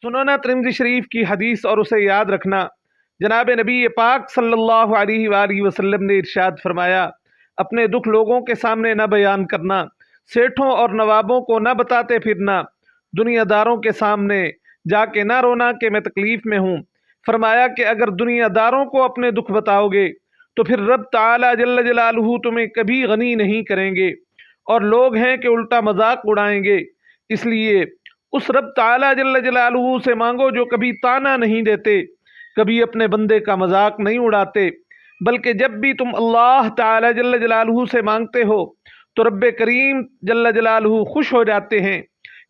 सुनना तिरमिज़ी शरीफ की हदीस और उसे याद रखना। जनाब नबी पाक सल्लल्लाहु अलैहि वसल्लम ने इरशाद फरमाया, अपने दुख लोगों के सामने न बयान करना, सेठों और नवाबों को न बताते फिरना, दुनियादारों के सामने जाके ना रोना कि मैं तकलीफ में हूँ। फरमाया कि अगर दुनियादारों को अपने दुख बताओगे तो फिर रब ताला जल्ल जलालहू तुम्हें कभी गनी नहीं करेंगे, और लोग हैं कि उल्टा मजाक उड़ाएंगे। इसलिए उस रब ताला जल्ल जलालहू से मांगो जो कभी ताना नहीं देते, कभी अपने बंदे का मजाक नहीं उड़ाते, बल्कि जब भी तुम अल्लाह ताला जल्ल जलालहू से मांगते हो तो रब्बे करीम जल्ल जलालहू खुश हो जाते हैं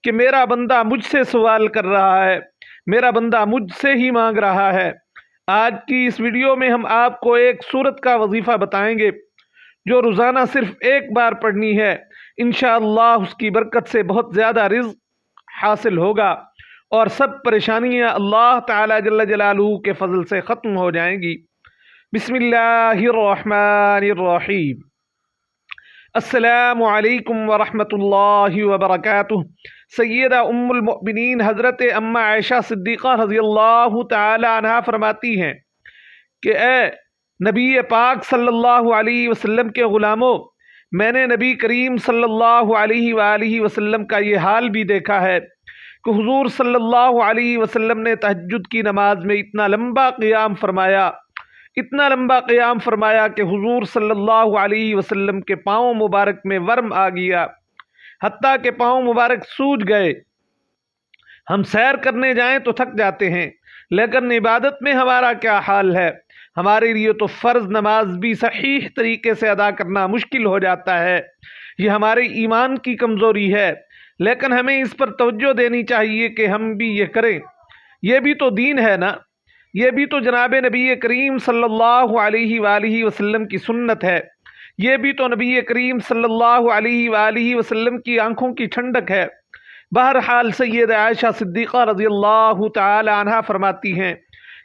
कि मेरा बंदा मुझसे सवाल कर रहा है, मेरा बंदा मुझसे ही मांग रहा है। आज की इस वीडियो में हम आपको एक सूरत का वजीफ़ा बताएंगे जो रोज़ाना सिर्फ एक बार पढ़नी है। इंशाअल्लाह उसकी बरकत से बहुत ज़्यादा रिज़्क़ हासिल होगा और सब परेशानियां अल्लाह ताला जल्ल जलालहू के फजल से ख़त्म हो जाएंगी। बिस्मिल्लाहिर्रहमानिर्रहीम। अस्सलामु अलैकुम वरहमतुल्लाहि वबरकातुहू। सैयदा उम्मुल मुमिनीन हज़रत अम्मा आयशा सिद्दीक़ा रज़ियल्लाहु ताला अन्हा फरमाती हैं कि ए नबी पाक सल्लल्लाहु अलैहि वसल्लम के ग़ुलामों, मैंने नबी करीम सल्लल्लाहु अलैहि वसल्लम का ये हाल भी देखा है कि हुजूर सल्लल्लाहु अलैहि वसल्लम ने तहज्जुद की नमाज में इतना लंबा क़ियाम फरमाया कि हुजूर सल्लल्लाहु अलैहि वसल्लम के पाँव मुबारक में वर्म आ गया, हत्ता के पाँव मुबारक सूज गए। हम सैर करने जाएं तो थक जाते हैं, लेकिन इबादत में हमारा क्या हाल है। हमारे लिए तो फ़र्ज़ नमाज भी सहीह तरीके से अदा करना मुश्किल हो जाता है। ये हमारे ईमान की कमज़ोरी है, लेकिन हमें इस पर तवज्जो देनी चाहिए कि हम भी ये करें। ये भी तो दीन है ना, ये भी तो जनाब नबी करीम सल्लल्लाहु अलैहि वसल्लम की सुन्नत है, ये भी तो नबी करीम सल्लल्लाहु अलैहि वसल्लम की आंखों की ठंडक है। बहरहाल सैयदा आयशा सिद्दीक़ा रज़ियल्लाहु ताला अन्हा फरमाती हैं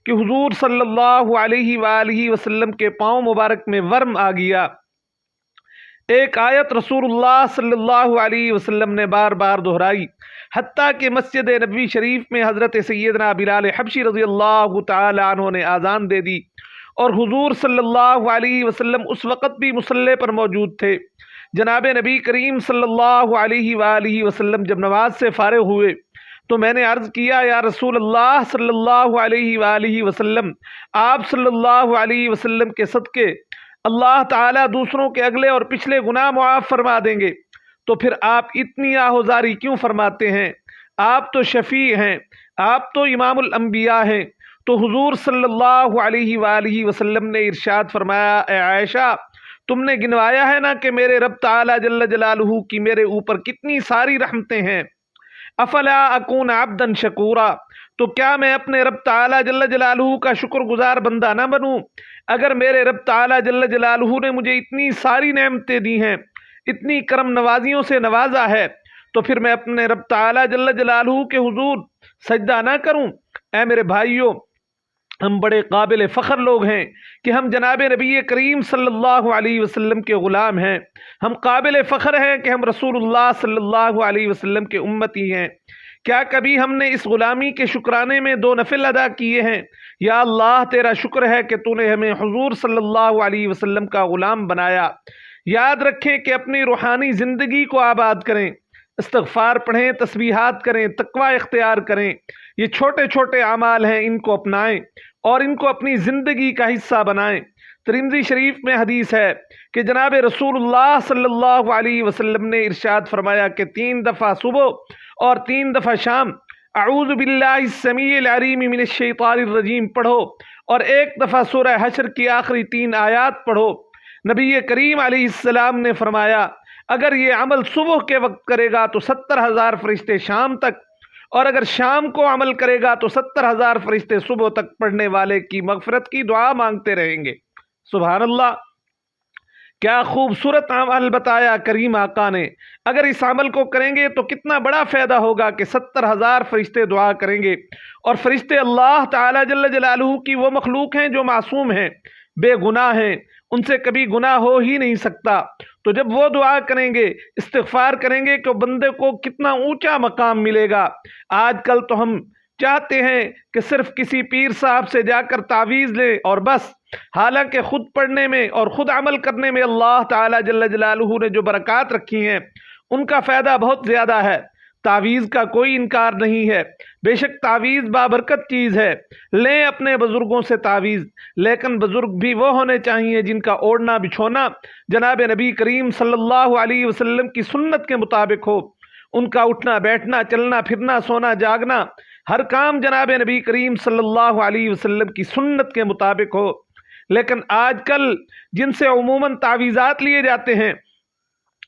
कि हुजूर सल्लल्लाहु अलैहि वसल्लम के पाँव मुबारक में वर्म आ गया। एक आयत रसूलुल्लाह सल्लल्लाहु अलैहि वसल्लम ने बार बार दोहराई, हत्ता कि मस्जिद नबवी शरीफ में हज़रत सैयदना बिलाल हबशी रज़ियल्लाहु ताला अन्हु ने आज़ान दे दी और हुजूर सल्लल्लाहु अलैहि वसल्लम उस वक़्त भी मुसल्ले पर मौजूद थे। जनाब नबी करीम सल्लल्लाहु अलैहि वसल्लम जब नमाज से फारिग हुए तो मैंने अर्ज़ किया, या रसूल अल्लाह सल्लल्लाहु अलैहि वसल्लम, आप सल्लल्लाहु अलैहि वसल्लम के सदक़े अल्लाह ताला दूसरों के अगले और पिछले गुनाह मुआफ़ फरमा देंगे, तो फिर आप इतनी आहुजारी क्यों फरमाते हैं? आप तो शफ़ी हैं, आप तो इमामुल अंबिया हैं। तो हुजूर सल्लल्लाहु अलैहि वसल्लम ने इरशाद फरमाया, ए आयशा, तुमने गिनवाया है ना कि मेरे रब ताला जल्ल जलालहू की मेरे ऊपर कितनी सारी रहमतें हैं। अफला अकून अब्दन शकूरा, तो क्या मैं अपने रब ताला जल्ल जलालहू का शुक्रगुजार बंदा ना बनूं? अगर मेरे रब ताला जल्ल जलालहू ने मुझे इतनी सारी नेमतें दी हैं, इतनी करम नवाजियों से नवाजा है, तो फिर मैं अपने रब ताला जल्ल जलालहू के हुजूर सजदा ना करूं? ऐ मेरे भाइयों, हम बड़े काबिल फ़ख्र लोग हैं कि हम जनाब नबी करीम सल्लल्लाहु अलैहि वसल्लम के ग़ुलाम हैं। हम काबिल फ़ख्र हैं कि हम रसूलुल्लाह सल्लल्लाहु अलैहि वसल्लम के उम्मती हैं। क्या कभी हमने इस ग़ुलामी के शुक्राने में दो नफिल अदा किए हैं? या अल्लाह, तेरा शुक्र है कि तूने हमें हुजूर सल्लल्लाहु अलैहि वसल्लम का ग़ुलाम बनाया। याद रखें कि अपनी रूहानी ज़िंदगी को आबाद करें, इस्तग़फ़ार पढ़ें, तस्बीहात करें, तक़वा इख्तियार करें। ये छोटे छोटे अमाल हैं, इनको अपनाएं और इनको अपनी ज़िंदगी का हिस्सा बनाएं। तिरमिज़ी शरीफ में हदीस है कि जनाब रसूलुल्लाह सल्लल्लाहु अलैहि वसल्लम ने इरशाद फरमाया कि 3 दफ़ा सुबह और 3 दफ़ा शाम अऊज़ु बिल्लाहिस समीइल अलीम मिनश शैतानिर रजीम पढ़ो और 1 दफ़ा सूरह हश्र की आखिरी 3 आयात पढ़ो। नबी करीम अलैहिस्सलाम ने फरमाया, अगर ये अमल सुबह के वक्त करेगा तो 70,000 फरिश्ते शाम तक, और अगर शाम को अमल करेगा तो 70,000 फरिश्ते सुबह तक पढ़ने वाले की मगफरत की दुआ मांगते रहेंगे। सुभान अल्लाह, क्या खूबसूरत अमल बताया करीम आका ने। अगर इस अमल को करेंगे तो कितना बड़ा फ़ायदा होगा कि 70,000 फरिश्ते दुआ करेंगे। और फरिश्ते अल्लाह ताला जल्ल जलालहू की वो मखलूक हैं जो मासूम हैं, बेगुनाह हैं, उनसे कभी गुनाह हो ही नहीं सकता। तो जब वो दुआ करेंगे, इस्तिग़फ़ार करेंगे, तो बंदे को कितना ऊंचा मकाम मिलेगा। आजकल तो हम चाहते हैं कि सिर्फ किसी पीर साहब से जाकर तावीज़ लें और बस, हालांकि खुद पढ़ने में और खुद अमल करने में अल्लाह ताला जल्ल जलालुहु ने जो बरक़ात रखी हैं उनका फ़ायदा बहुत ज़्यादा है। तावीज़ का कोई इनकार नहीं है, बेशक तावीज़ बाबरकत चीज़ है। लें अपने बुज़ुर्गों से तावीज़, लेकिन बुज़ुर्ग भी वो होने चाहिए जिनका ओढ़ना बिछोना जनाब नबी करीम सल्लल्लाहु अलैहि वसल्लम की सुन्नत के मुताबिक हो। उनका उठना बैठना, चलना फिरना, सोना जागना, हर काम जनाब नबी करीम सल्लल्लाहु अलैहि वसल्लम की सुन्नत के मुताबिक हो। लेकिन आजकल जिनसे उमूमन तावीज़ात लिए जाते हैं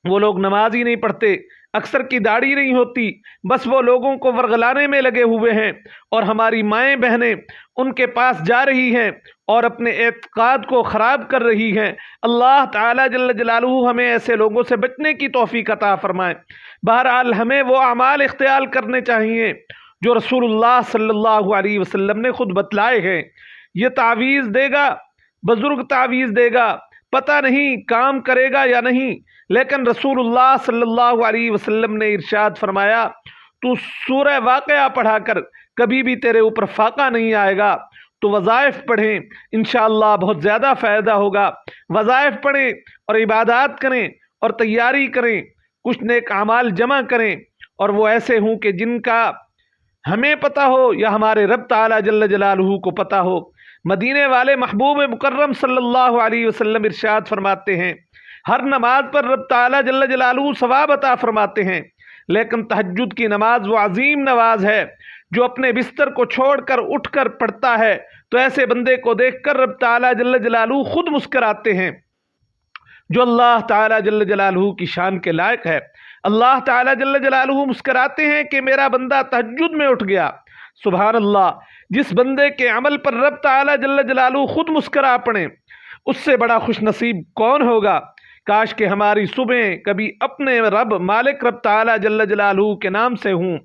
वो लोग नमाज ही नहीं पढ़ते, अक्सर की दाढ़ी नहीं होती, बस वो लोगों को वर्गलाने में लगे हुए हैं और हमारी माएँ बहनें उनके पास जा रही हैं और अपने एतकाद को ख़राब कर रही हैं। अल्लाह ताला जल्ल जलालुहु हमें ऐसे लोगों से बचने की तौफीक अता फरमाए। बहरहाल हमें वो अमाल इख्तियार करने चाहिए जो रसूलुल्लाह सल्लल्लाहु अलैहि वसल्लम ने खुद बतलाए हैं। ये तावीज़ देगा, बुजुर्ग तावीज़ देगा, पता नहीं काम करेगा या नहीं, लेकिन रसूलुल्लाह सल्लल्लाहु अलैहि वसल्लम ने इरशाद फरमाया, तू सूरह वाक़या पढ़ा कर कभी भी तेरे ऊपर फाका नहीं आएगा। तो वज़ाइफ पढ़ें, इंशाअल्लाह बहुत ज़्यादा फ़ायदा होगा। वज़ाइफ पढ़ें और इबादत करें और तैयारी करें, कुछ नेक अमाल जमा करें और वो ऐसे हों कि जिनका हमें पता हो या हमारे रब ताला जल्ल जलालुहु को पता हो। मदीने वाले महबूब मुकर्रम सल्लल्लाहु अलैहि वसल्लम इरशाद फरमाते हैं, हर नमाज पर रब ताला जल्ल जलालुहु सवाब अता फरमाते हैं, लेकिन तहज्जुद की नमाज वो अजीम नमाज है जो अपने बिस्तर को छोड़कर उठकर पढ़ता है तो ऐसे बंदे को देखकर रब ताला जल्ल जलालुहु खुद मुस्कुराते हैं, जो अल्लाह ताला जल्ल जलालुहु की शान के लायक है। अल्लाह ताला जल्ल जलालुहु मुस्कुराते हैं कि मेरा बंदा तहज्जुद में उठ गया। सुभान अल्लाह, जिस बंदे के अमल पर रब ताला जल्ल जलालुहु खुद मुस्कुरा पड़े उससे बड़ा खुश नसीब कौन होगा। काश के हमारी सुबह कभी अपने रब मालिक रब ताला जल्ल जलालुहु के नाम से हूँ।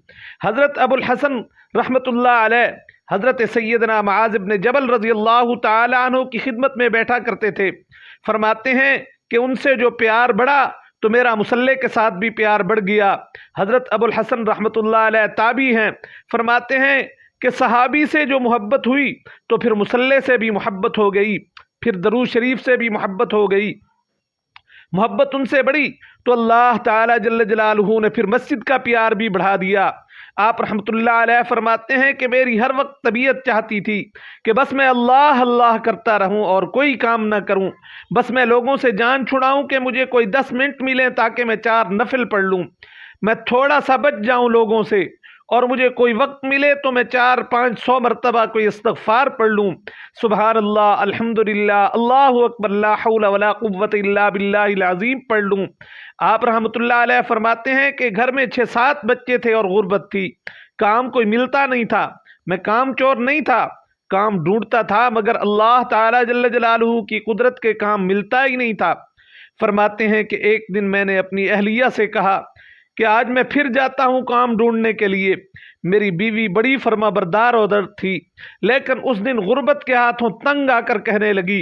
हज़रत अबुल हसन रहमतुल्लाह अलैह हज़रत सैयदना मुआज़ इब्न जबल रज़ी अल्लाह ताला अन्हु की खिदमत में बैठा करते थे। फरमाते हैं कि उनसे जो प्यार बढ़ा तो मेरा मुसल्ले के साथ भी प्यार बढ़ गया। हज़रत अबुल हसन रहमतुल्लाह अलैह ताबी हैं, फरमाते हैं कि सहाबी से जो मोहब्बत हुई तो फिर मुसल्ले से भी मोहब्बत हो गई, फिर दरूद शरीफ से भी मोहब्बत हो गई। मोहब्बत उनसे बढ़ी तो अल्लाह ताला जल्ल जलालुहु ने फिर मस्जिद का प्यार भी बढ़ा दिया। आप रहमतुल्लाह अलैह फरमाते हैं कि मेरी हर वक्त तबीयत चाहती थी कि बस मैं अल्लाह अल्लाह करता रहूं और कोई काम ना करूं, बस मैं लोगों से जान छुड़ाऊं कि मुझे कोई 10 मिनट मिले ताकि मैं 4 नफिल पढ़ लूं, मैं थोड़ा सा बच जाऊं लोगों से और मुझे कोई वक्त मिले तो मैं 400-500 मरतबा कोई इस्तग़फ़ार पढ़ लूँ। सुबहान अल्लाह, अल्हम्दुलिल्लाह, अल्लाहु अकबर, ला हौला वला कुव्वता इल्ला बिल्लाहिल अज़ीम पढ़ लूँ। आप रहमतुल्लाह अलैह फरमाते हैं कि घर में 6-7 बच्चे थे और गुर्बत थी, काम कोई मिलता नहीं था। मैं काम चोर नहीं था, काम ढूंढता था, मगर अल्लाह ताला जल्ल जलालुहु की कुदरत के काम मिलता ही नहीं था। फरमाते हैं कि एक दिन मैंने अपनी अहलिया से कहा कि आज मैं फिर जाता हूँ काम ढूंढने के लिए। मेरी बीवी बड़ी फरमाबरदार औरत थी, लेकिन उस दिन गुर्बत के हाथों तंग आकर कहने लगी,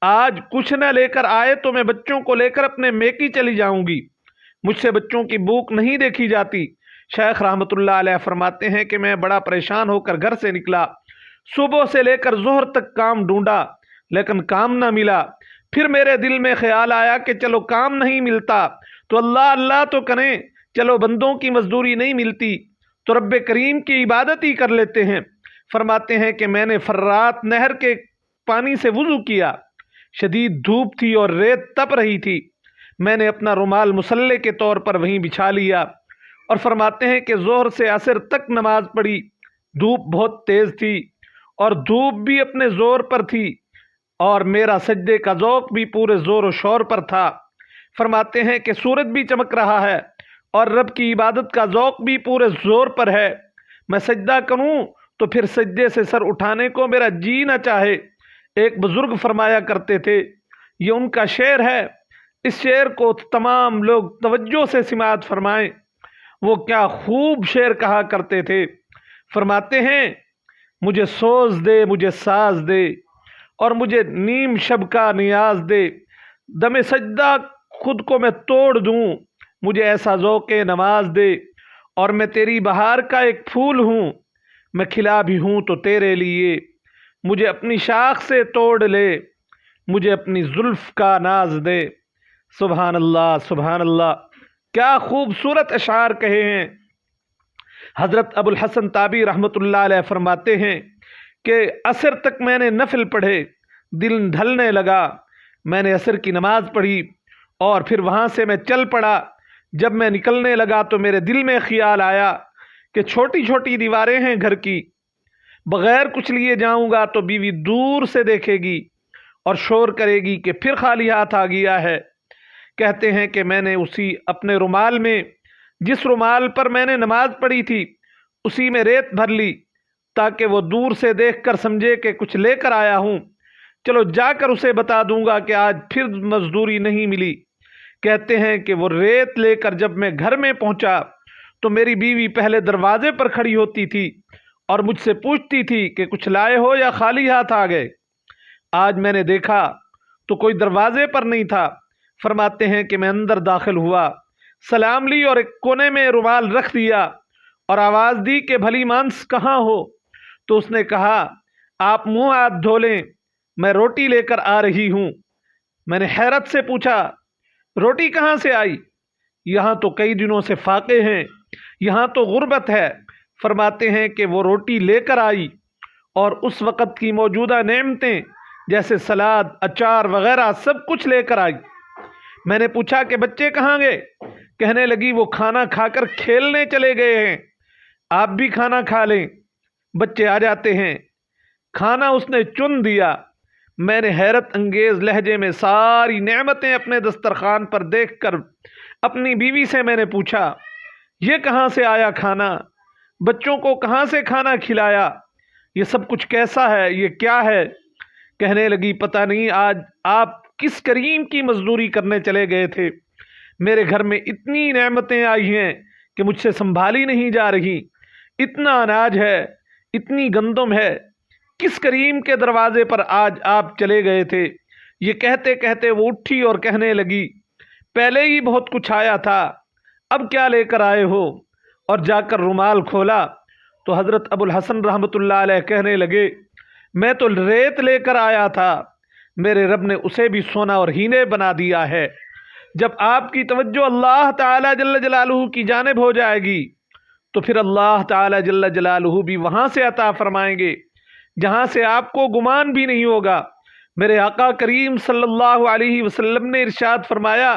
आज कुछ न लेकर आए तो मैं बच्चों को लेकर अपने मेकी चली जाऊंगी, मुझसे बच्चों की भूख नहीं देखी जाती। शेख रहमतुल्लाह अलैह फरमाते हैं कि मैं बड़ा परेशान होकर घर से निकला, सुबह से लेकर ज़ोहर तक काम ढूंढा लेकिन काम ना मिला। फिर मेरे दिल में ख्याल आया कि चलो काम नहीं मिलता तो अल्लाह अल्लाह तो करें, चलो बंदों की मजदूरी नहीं मिलती तो रब्बे करीम की इबादत ही कर लेते हैं। फरमाते हैं कि मैंने फर्रात नहर के पानी से वुज़ू किया, शदीद धूप थी और रेत तप रही थी। मैंने अपना रुमाल मुसल्ले के तौर पर वहीं बिछा लिया और फरमाते हैं कि ज़ोहर से असर तक नमाज पढ़ी। धूप बहुत तेज़ थी और धूप भी अपने ज़ोर पर थी और मेरा सजदे का ज़ौक़ भी पूरे ज़ोर व शोर पर था। फरमाते हैं कि सूरज भी चमक रहा है और रब की इबादत का ज़ौक़ भी पूरे ज़ोर पर है। मैं सजदा करूं तो फिर सजदे से सर उठाने को मेरा जी न चाहे। एक बुज़ुर्ग फरमाया करते थे, ये उनका शेर है, इस शेर को तमाम लोग तवज्जो से सिमात फरमाएं। वो क्या खूब शेर कहा करते थे। फरमाते हैं, मुझे सोज दे, मुझे साज दे और मुझे नीम शब का नियाज दे, दमे सजदा खुद को मैं तोड़ दूं, मुझे ऐसा ज़ौक़े नमाज दे। और मैं तेरी बहार का एक फूल हूँ, मैं खिला भी हूँ तो तेरे लिए, मुझे अपनी शाख से तोड़ ले, मुझे अपनी जुल्फ का नाज दे। सुभान अल्लाह, सुभान अल्लाह, क्या खूबसूरत अशार कहे हैं। हज़रत अबुल हसन ताबी रहमतुल्लाह अलैह फरमाते हैं कि असर तक मैंने नफिल पढ़े, दिल ढलने लगा, मैंने असर की नमाज पढ़ी और फिर वहाँ से मैं चल पड़ा। जब मैं निकलने लगा तो मेरे दिल में ख्याल आया कि छोटी छोटी दीवारें हैं घर की, बग़ैर कुछ लिए जाऊँगा तो बीवी दूर से देखेगी और शोर करेगी कि फिर खाली हाथ आ गया है। कहते हैं कि मैंने उसी अपने रुमाल में, जिस रुमाल पर मैंने नमाज पढ़ी थी, उसी में रेत भर ली ताकि वो दूर से देखकर समझे कि कुछ लेकर आया हूँ। चलो जाकर उसे बता दूंगा कि आज फिर मजदूरी नहीं मिली। कहते हैं कि वो रेत लेकर जब मैं घर में पहुंचा तो मेरी बीवी पहले दरवाजे पर खड़ी होती थी और मुझसे पूछती थी कि कुछ लाए हो या खाली हाथ आ गए। आज मैंने देखा तो कोई दरवाजे पर नहीं था। फरमाते हैं कि मैं अंदर दाखिल हुआ, सलाम ली और एक कोने में रुमाल रख दिया और आवाज़ दी कि भली मांस कहाँ हो। तो उसने कहा, आप मुंह हाथ धो लें, मैं रोटी लेकर आ रही हूँ। मैंने हैरत से पूछा, रोटी कहाँ से आई? यहाँ तो कई दिनों से फाके हैं, यहाँ तो गुर्बत है। फरमाते हैं कि वो रोटी लेकर आई और उस वक़्त की मौजूदा नेमतें जैसे सलाद, अचार वगैरह सब कुछ लेकर आई। मैंने पूछा कि बच्चे कहाँ गए? कहने लगी, वो खाना खाकर खेलने चले गए हैं, आप भी खाना खा लें, बच्चे आ जाते हैं। खाना उसने चुन दिया। मैंने हैरत अंगेज लहजे में सारी नेमतें अपने दस्तरखान पर देखकर अपनी बीवी से मैंने पूछा, ये कहाँ से आया खाना? बच्चों को कहाँ से खाना खिलाया? ये सब कुछ कैसा है? ये क्या है? कहने लगी, पता नहीं आज आप किस करीम की मजदूरी करने चले गए थे। मेरे घर में इतनी नेमतें आई हैं कि मुझसे संभाली नहीं जा रही। इतना अनाज है, इतनी गंदम है, किस करीम के दरवाजे पर आज आप चले गए थे? ये कहते कहते वो उठी और कहने लगी, पहले ही बहुत कुछ आया था, अब क्या लेकर आए हो? और जाकर रुमाल खोला तो हज़रत अबुल हसन रहमतुल्लाह अलैह कहने लगे, मैं तो रेत लेकर आया था, मेरे रब ने उसे भी सोना और हीरे बना दिया है। जब आपकी तवज्जो अल्लाह ताला जल्ल जलालुहु की जानिब हो जाएगी तो फिर अल्लाह ताला जल्ल जलालुहु भी वहाँ से अता फरमाएंगे जहाँ से आपको गुमान भी नहीं होगा। मेरे आका करीम सल्लल्लाहु अलैहि वसल्लम ने इरशाद फरमाया,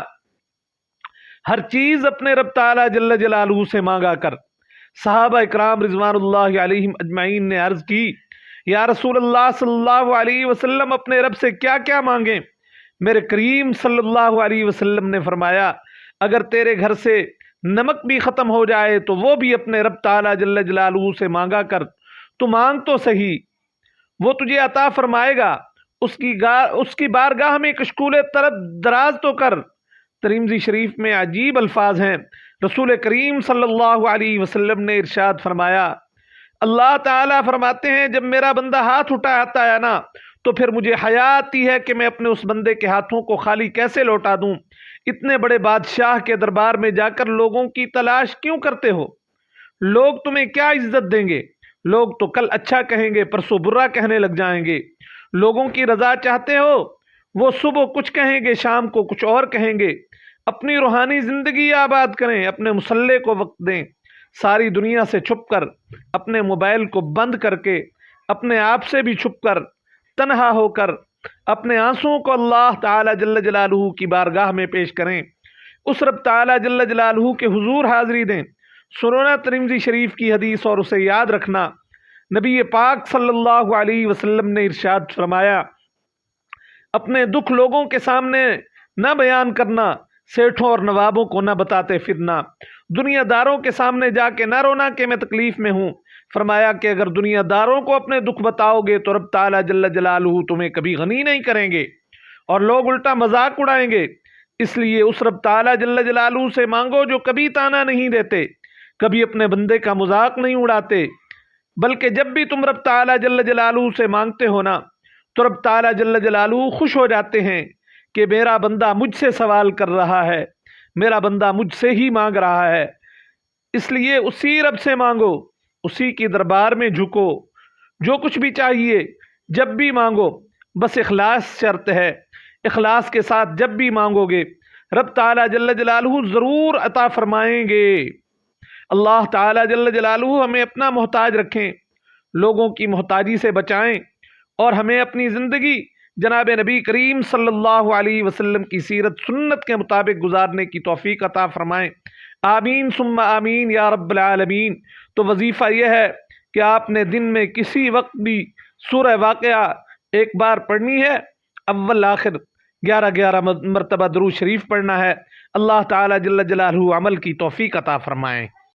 हर चीज़ अपने रब ताला जल्ल जलालुहु से मांगा कर। सहाबा इकराम रिज़वानुल्लाहि अलैहिम अजमाइन ने अर्ज़ की, या रसूल अल्लाह सल्लल्लाहु अलैहि वसल्लम अपने रब से क्या क्या मांगें? मेरे करीम सल्लल्लाहु अलैहि वसल्लम ने फरमाया, अगर तेरे घर से नमक भी ख़त्म हो जाए तो वो भी अपने रब ताला जल्ल जलालुहु से मांगा कर। तू मांग तो सही, वो तुझे अता फरमाएगा। उसकी बारगाह में कशकूल तरफ दराज तो कर। तिरमिज़ी शरीफ में अजीब अल्फाज हैं। रसूल करीम सल्लल्लाहु अलैहि वसल्लम ने इरशाद फरमाया, अल्लाह ताला फरमाते हैं, जब मेरा बंदा हाथ उठाता है ना तो फिर मुझे हया आती है कि मैं अपने उस बंदे के हाथों को खाली कैसे लौटा दूं। इतने बड़े बादशाह के दरबार में जाकर लोगों की तलाश क्यों करते हो? लोग तुम्हें क्या इज्जत देंगे? लोग तो कल अच्छा कहेंगे, परसों बुरा कहने लग जाएंगे। लोगों की रजा चाहते हो? वो सुबह कुछ कहेंगे, शाम को कुछ और कहेंगे। अपनी रूहानी जिंदगी आबाद करें, अपने मुसल्ले को वक्त दें। सारी दुनिया से छुप कर, अपने मोबाइल को बंद करके, अपने आप से भी छुप कर, तन्हा होकर अपने आंसुओं को अल्लाह ताला जल्ल जलालुहु की बारगाह में पेश करें। उस रब ताला जल्ल जलालुहु के हुजूर हाज़री दें। सुनना तिरमिज़ी शरीफ की हदीस और उसे याद रखना। नबी पाक सल्लल्लाहु अलैहि वसल्लम ने इरशाद फरमाया, अपने दुख लोगों के सामने न बयान करना, सेठों और नवाबों को न बताते फिरना, दुनियादारों के सामने जाके न रोना कि मैं तकलीफ में हूँ। फरमाया कि अगर दुनियादारों को अपने दुख बताओगे तो रब ताला जल्ल जलालुहु तुम्हें कभी गनी नहीं करेंगे और लोग उल्टा मजाक उड़ाएंगे। इसलिए उस रब ताला जल्ल जलालुहु से मांगो जो कभी ताना नहीं देते, कभी अपने बंदे का मजाक नहीं उड़ाते, बल्कि जब भी तुम रब ताला जल्ल जलालुहु से मांगते हो ना तो रब ताला जल्ल जलालुहु खुश हो जाते हैं कि मेरा बंदा मुझसे सवाल कर रहा है, मेरा बंदा मुझसे ही मांग रहा है। इसलिए उसी रब से मांगो اسی کی دربار میں جھکو، جو کچھ بھی چاہیے جب بھی مانگو، بس اخلاص شرط ہے، اخلاص کے ساتھ جب بھی مانگو گے رب تعالیٰ جل جلالہ ضرور عطا فرمائیں گے۔ اللہ تعالیٰ جل جلالہ ہمیں اپنا محتاج رکھیں، لوگوں کی محتاجی سے بچائیں، اور ہمیں اپنی زندگی جناب نبی کریم صلی اللہ علیہ وسلم کی سیرت سنت کے مطابق گزارنے کی توفیق عطا فرمائیں۔ آمین ثم آمین یا رب العالمین۔ تو وظیفہ یہ ہے کہ آپ نے دن میں کسی وقت بھی سورہ واقعہ ایک بار پڑھنی ہے، اول آخر 11 مرتبہ درود شریف پڑھنا ہے۔ اللہ تعالیٰ جل جلالہ عمل کی توفیق عطا فرمائیں۔